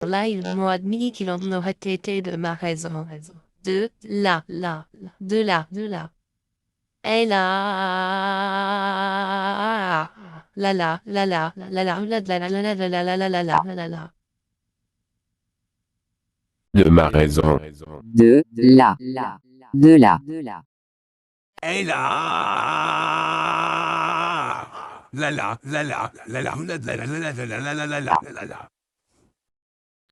Là, ils m'ont admis qu'il en aurait été de ma raison. De là. Et là, la. De ma raison. De là. De là. Et là, la.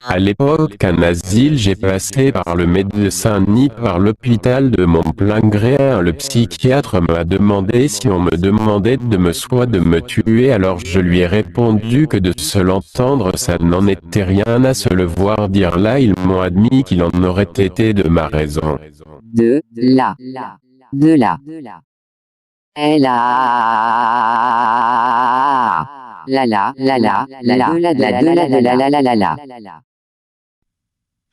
À l'époque qu'un asile, j'ai passé par le médecin ni par l'hôpital de mon plein gré. Le psychiatre m'a demandé si on me demandait de me tuer, alors je lui ai répondu que de se l'entendre ça n'en était rien, à se le voir dire là ils m'ont admis qu'il en aurait été de ma raison. De là. De là. Et là. La.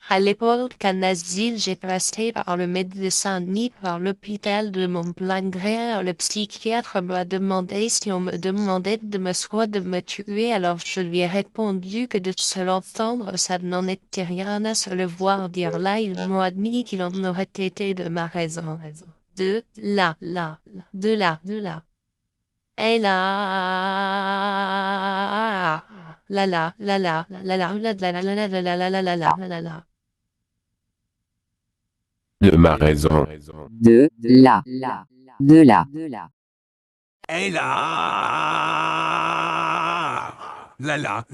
À l'époque qu'un asile, j'ai passé par le médecin ni par l'hôpital de mon plein gré. Le psychiatre m'a demandé si on me demandait de me tuer, alors je lui ai répondu que de se l'entendre, ça n'en était rien, à se le voir dire là, ils m'ont admis qu'il en aurait été de ma raison. De là. Et là, la. De ma raison. De là. De là. Et là, la.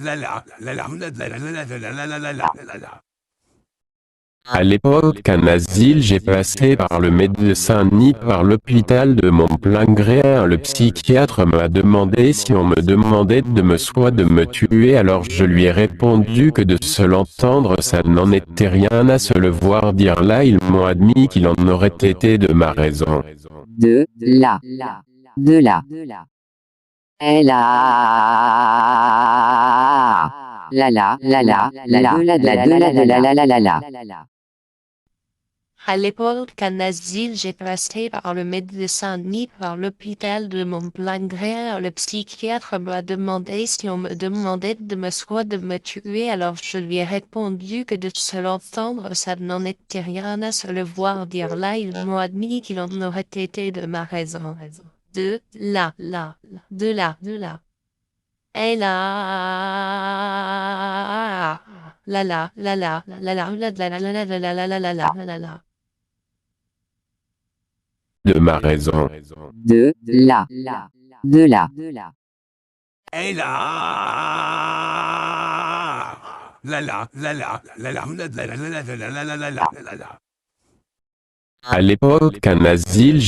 À l'époque qu'un asile, j'ai passé par le médecin ni par l'hôpital de mon plein gré. Le psychiatre m'a demandé si on me demandait de me tuer, alors je lui ai répondu que de se l'entendre ça n'en était rien, à se le voir dire là ils m'ont admis qu'il en aurait été de ma raison. De là. De là. Et là. La. À l'époque qu'un asile, j'ai passé par le médecin ni par l'hôpital de mon plein gré. Le psychiatre m'a demandé si on me demandait de me tuer, alors je lui ai répondu que de se l'entendre, ça n'en était rien, à se le voir dire là, ils m'ont admis qu'il en aurait été de ma raison. De là. Et là, la. De ma raison. De là. De là. Et là, la. À l'époque qu'un asile,